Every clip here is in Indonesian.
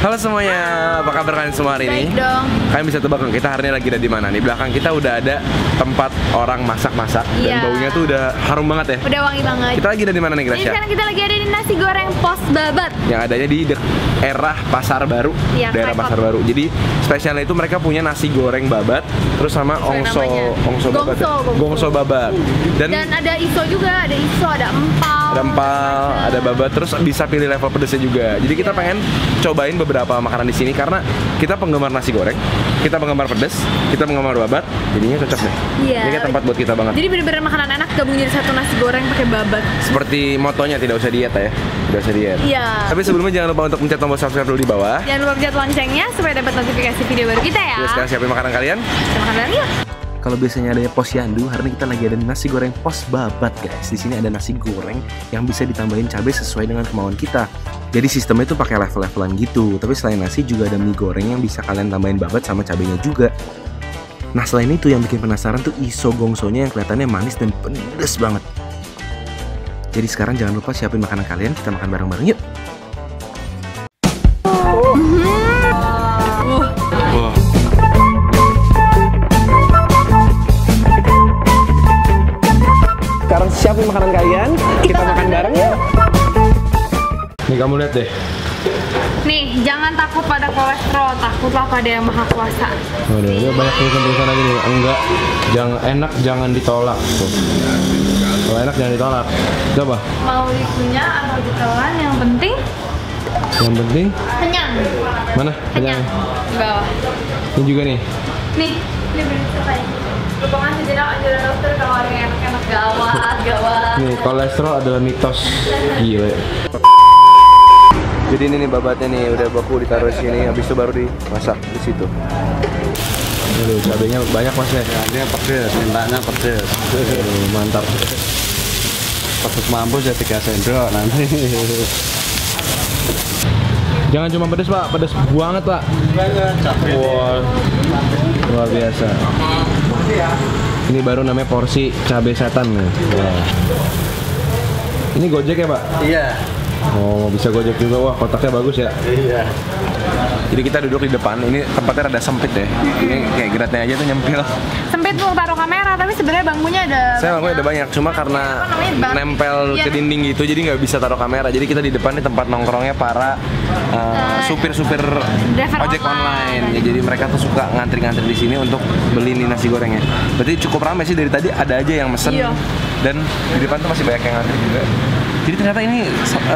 Halo semuanya, apa kabar kalian semua hari ini? Baik dong. Kalian bisa tebak kita hari ini lagi ada di mana? Di belakang kita udah ada tempat orang masak-masak dan Iya. baunya tuh udah harum banget ya. Udah wangi banget. Kita lagi ada di mana nih, Jadi Gracia? sekarang kita lagi ada di nasi goreng Pos Babat. Yang adanya di daerah Pasar Baru. Iya, Daerah Klepot. Pasar Baru. Jadi spesialnya itu mereka punya nasi goreng babat, terus sama Sesuai namanya. babat. ya? Gongso. Gongso babat. Dan ada iso juga, ada iso, ada empal. Ada empal, ada babat, terus bisa pilih level pedesnya juga. Jadi kita pengen cobain beberapa makanan di sini karena kita penggemar nasi goreng, kita penggemar pedes, kita penggemar babat, jadinya cocok deh. Iya. Ini kayak tempat buat kita banget. Jadi bener-bener makanan enak gabung jadi satu nasi goreng pakai babat. Seperti motonya tidak usah diet ya, tidak usah diet. Iya. Tapi sebelumnya jangan lupa untuk mencet tombol subscribe dulu di bawah. Jangan lupa pencet loncengnya supaya dapat notifikasi video baru kita ya. Terus sekarang siapin makanan kalian. Kita makan bareng yuk. Kalau biasanya ada posyandu, hari ini kita lagi ada nasi goreng pos babat guys. Di sini ada nasi goreng yang bisa ditambahin cabai sesuai dengan kemauan kita. Jadi sistemnya itu pakai level-levelan gitu. Tapi selain nasi juga ada mie goreng yang bisa kalian tambahin babat sama cabainya juga. Nah selain itu yang bikin penasaran tuh iso gongsonya yang kelihatannya manis dan pedes banget. Jadi sekarang jangan lupa siapin makanan kalian, kita makan bareng-bareng yuk. Sekarang siapin makanan kalian, kita makan bareng ya. Nih kamu lihat deh. Nih, jangan takut pada kolesterol, takutlah pada yang maha kuasa. Waduh, ini banyak tulisan-tulisan lagi nih. Enggak, jangan enak, jangan ditolak. Tuh. Kalau enak jangan ditolak. Coba. Mau dikunyah atau ditelan, yang penting Yang penting kenyang. mana? Kenyang. Di bawah. Ini juga nih. Nih, ini bener potongan sejenak anjuran dokter kalau ada yang enak-enak gawat. Nih, kolesterol adalah mitos. Gila. Jadi ini nih babatnya nih udah baku ditaruh di sini, habis itu baru dimasak di situ. Aduh, cabenya banyak mas ya. Dia pedes, mintanya pedes. Mantap. Pedes mampus ya 3 sendok nanti. Jangan cuma pedes pak, pedes banget pak. Wow, luar biasa. Ini baru namanya porsi cabai setan nih. Wah. Ini Gojek ya pak? Iya. Oh bisa Gojek juga, wah kotaknya bagus ya. Iya. Jadi kita duduk di depan, ini tempatnya rada sempit deh. Ini kayak geratnya aja tuh nyempil. Sempit tuh taruh kamera, tapi sebenarnya bangkunya ada. Saya bangkunya ada banyak, cuma karena Apa namanya, bar? nempel Iya. ke dinding gitu, jadi nggak bisa taruh kamera. Jadi kita di depan nih tempat nongkrongnya para supir-supir driver ojek online. online. Ya, jadi mereka tuh suka ngantri-ngantri di sini untuk beli nih nasi gorengnya. Berarti cukup ramai sih, dari tadi ada aja yang mesen. Iya. Dan di depan tuh masih banyak yang ngantri juga. Jadi ternyata ini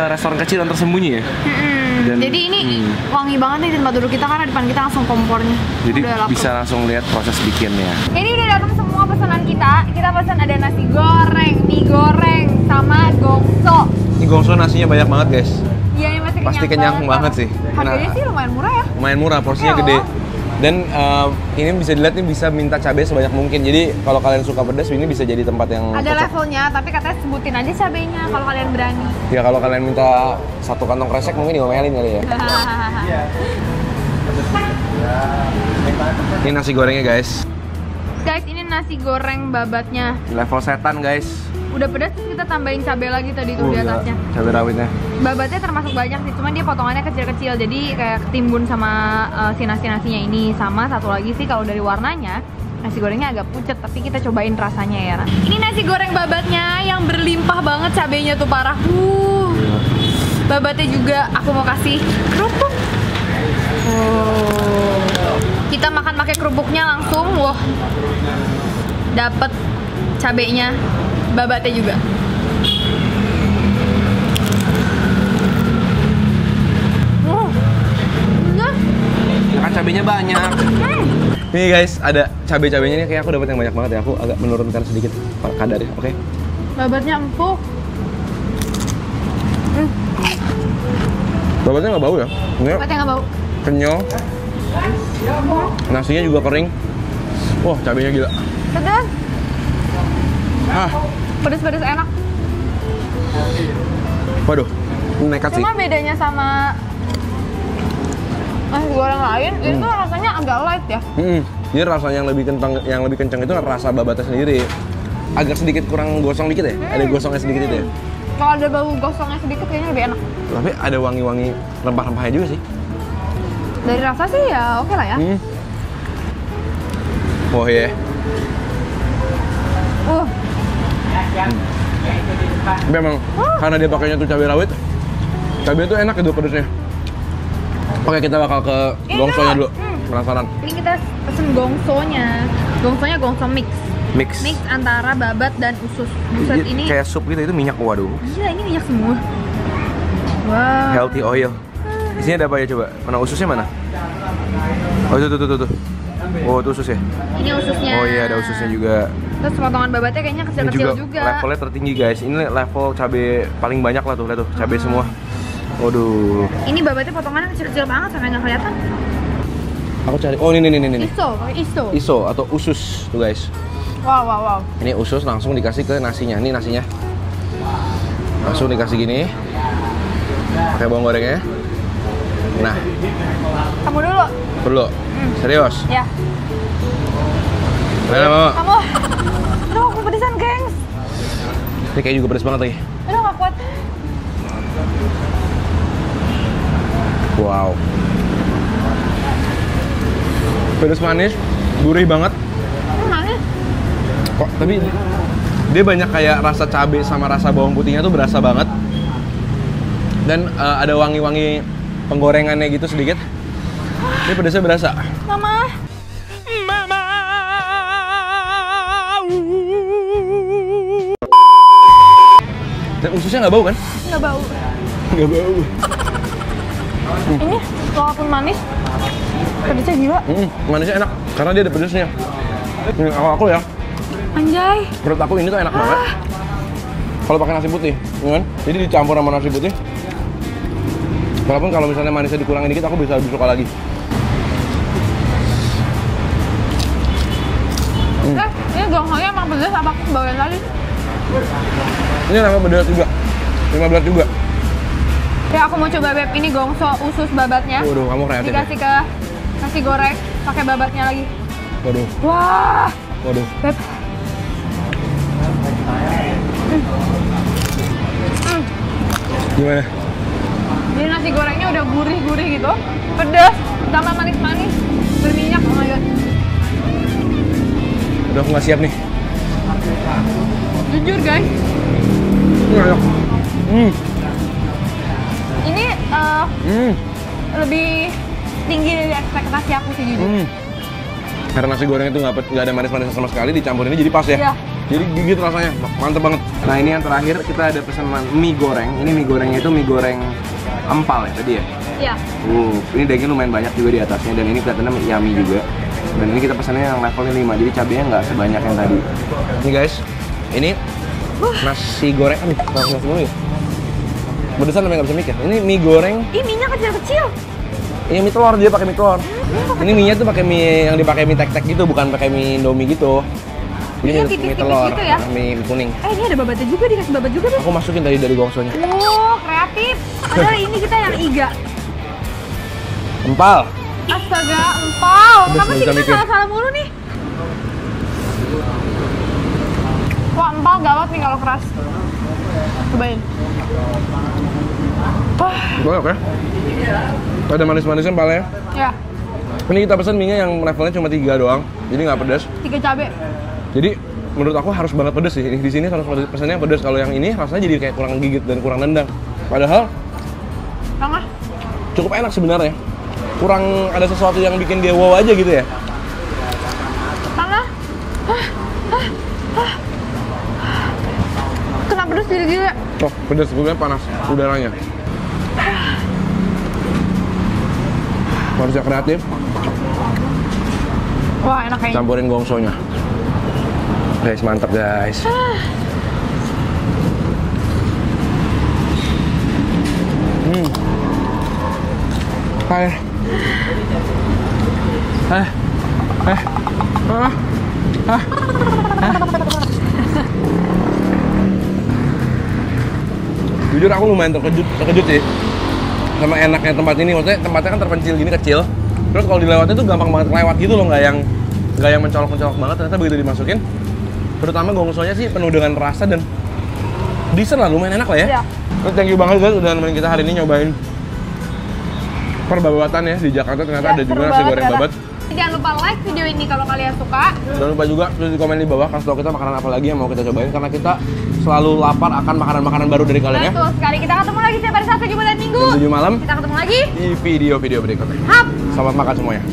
restoran kecil dan tersembunyi ya. Dan- Jadi ini wangi banget nih tempat duduk kita karena depan kita langsung kompornya. Jadi Udah lapar. bisa langsung lihat proses bikinnya. Ini udah datang semua pesanan kita. Kita pesan ada nasi goreng, mie goreng, sama gongso. Ini gongso nasinya banyak banget guys. Iya, ini masih Pasti kenyang banget sih. Harganya Nah. sih lumayan murah ya. Lumayan murah, porsinya Iya, gede. loh. Dan ini bisa dilihat nih bisa minta cabai sebanyak mungkin. Jadi kalau kalian suka pedas, ini bisa jadi tempat yang Ada cocok. levelnya, tapi katanya sebutin aja cabenya kalau kalian berani. Ya kalau kalian minta satu kantong kresek mungkin diomelin kali ya. Ini nasi gorengnya guys. Guys, ini nasi goreng babatnya. Level setan guys. Udah pedas terus kita tambahin cabai lagi tadi tuh di Gila. atasnya. Cabai rawitnya. Babatnya termasuk banyak sih, cuman dia potongannya kecil-kecil, jadi kayak ketimbun sama si nasi-nasinya ini. Sama satu lagi sih kalau dari warnanya, nasi gorengnya agak pucat, tapi kita cobain rasanya ya. Ini nasi goreng babatnya yang berlimpah banget cabenya tuh parah. Babatnya juga aku mau kasih kerupuk. Kita makan pakai kerupuknya langsung, wah. Dapet cabenya, babatnya juga. Kan cabainya banyak. Nih guys, ada cabai-cabainya nih, kayak aku dapat yang banyak banget ya. Aku agak menurunkan sedikit kadarnya, oke? Babatnya empuk. Babatnya nggak bau ya? Ini Babatnya nggak bau. kenyal. Nasinya juga kering. Wah, cabainya gila. Pedas. Hah, Pedas-pedas enak. waduh, nekat sih. Cuma bedanya sama nasi goreng lain, ini tuh rasanya agak light ya. Jadi rasa yang lebih kencang itu rasa babatnya sendiri. Agak sedikit kurang gosong dikit ya? Ada gosongnya sedikit itu ya? Kalau ada bau gosongnya sedikit kayaknya lebih enak. Tapi ada wangi-wangi rempah-rempahnya juga sih. Dari rasa sih ya oke lah ya. Oh iya. Tapi emang karena dia pakainya tuh cabai rawit, cabai itu enak gitu pedesnya. Oke, kita bakal ke gongsonya dulu. Penasaran. Ini kita pesen gongsonya. Gongsonya gongso mix. Mix Antara babat dan usus. Buset ini. kayak sup gitu, itu minyak, waduh. Gila, ini minyak semua. Wow. Healthy oil. Isinya ada apa ya coba? Mana ususnya mana? Oh itu tuh. Oh itu usus ya? Ini ususnya. Oh iya, ada ususnya juga. Terus potongan babatnya kayaknya Ini kecil-kecil juga. Levelnya tertinggi guys. Ini level cabai paling banyak lah tuh, lihat tuh, cabai semua. Waduh. Ini babatnya potongannya kecil-kecil banget sampai nggak kelihatan. Aku cari. Oh ini. Iso. Iso atau usus tuh guys. Wow. Ini usus langsung dikasih ke nasinya. Ini nasinya. Langsung dikasih gini. Pakai bawang gorengnya. Nah. Kamu dulu. Perlu. Serius? Ya. Mana mau? Kamu. Aduh, aku pedesan, gengs. Ini kayak juga pedes banget lagi. Aduh, nggak kuat. Wow. Pedes manis, gurih banget. Manis. Kok tapi dia banyak kayak rasa cabai sama rasa bawang putihnya tuh berasa banget. Dan ada wangi-wangi penggorengannya gitu sedikit. Ini pedasnya berasa. Mama. Dan ususnya nggak bau kan? Nggak bau. Nggak bau. Ini walaupun manis, pedasnya gila. Manisnya enak karena dia ada pedasnya. Ini aku ya. Anjay. Menurut aku ini tuh enak banget. Kalau pakai nasi putih, ya kan? Jadi dicampur sama nasi putih. Walaupun kalau misalnya manisnya dikurangin dikit, aku bisa lebih suka lagi. Ini gongsonya emang pedas apa aku bawain lagi? Ini nama pedas juga. 15 juga. Ya aku mau coba Beb, ini gongso usus babatnya. Waduh, kamu kreatif. Dikasih ke nasi goreng, pakai babatnya lagi. Waduh. Wah. Waduh. Beb. Gimana? Jadi nasi gorengnya udah gurih-gurih gitu, pedas, tambah manis-manis, berminyak, oh my god. Udah aku nggak siap nih. Jujur guys, Ini enak. ini lebih tinggi dari ekspektasi aku sih jujur. Karena nasi goreng itu nggak ada manis-manis sama sekali, dicampur ini jadi pas ya. Iya. Jadi gigit rasanya, mantep banget. Nah ini yang terakhir kita ada pesanan mie goreng. Ini mie gorengnya itu mie goreng empal ya tadi ya. Iya. Ini dagingnya lumayan banyak juga di atasnya dan ini kelihatannya yummy juga. Dan ini kita pesannya yang levelnya 5, jadi cabenya nggak sebanyak yang tadi. Ini guys, ini nasi goreng. Aduh, nasi dulu ya. Pedesan sampai nggak bisa mikir. Ini mie goreng. Ih, minyak kecil-kecil. Ini mie telur, dia pakai mie telur. Ini mie-nya tuh pakai mie yang dipakai mie tek-tek gitu, bukan pakai mie Indomie gitu. Ini Iya, mie tipis-tipis telur, gitu ya? mie kuning. Ini ada babatnya juga, dikasih babat juga deh. Aku masukin tadi dari gongsonya. Oh, kreatif. Padahal ini kita yang iga. Empal. Astaga, empal. Pedes, Kenapa nggak sih bisa kita mikir. salah-salah mulu nih? Wah, empal gawat nih kalau keras. Cobain. Wah, Banyak ya? Ada manis-manisnya empalnya. ya, Ini kita pesan mie-nya yang levelnya cuma 3 doang, jadi nggak pedas. 3 cabe. Jadi menurut aku harus banget pedas sih. Di sini harus pesannya pedas. Kalau yang ini rasanya jadi kayak kurang gigit dan kurang nendang. Padahal Tengah. cukup enak sebenarnya. Kurang ada sesuatu yang bikin dia wow aja gitu ya. Tengah. Kena pedas jadi gila. Oh, pedas, gue bilang panas udaranya. Harusnya kreatif, Wah, enak kayaknya. campurin gongsonya. Guys, mantap guys. Hai. Jujur aku lumayan terkejut sih sama enaknya tempat ini. Maksudnya tempatnya kan terpencil gini, kecil. Terus kalau dilewatin tuh gampang banget lewat gitu loh, nggak yang mencolok-mencolok banget. Ternyata begitu dimasukin, terutama gongsonya sih penuh dengan rasa dan decent lah, lumayan enak lah ya. Iya. Terus thank you banget guys udah nemenin kita hari ini nyobain perbabatan ya di Jakarta ternyata Ya, ada juga seru nasi banget goreng ternyata. babat. Jangan lupa like video ini kalau kalian suka. Jangan lupa juga tulis di komen di bawah kasih tau kita makanan apa lagi yang mau kita cobain karena kita selalu lapar akan makanan-makanan baru dari kalian ya. Betul sekali. Kita ketemu lagi setiap hari Sabtu, Jumat, dan Minggu. Jam 7 malam Kita ketemu lagi di video-video berikutnya. Hap. Selamat makan semuanya.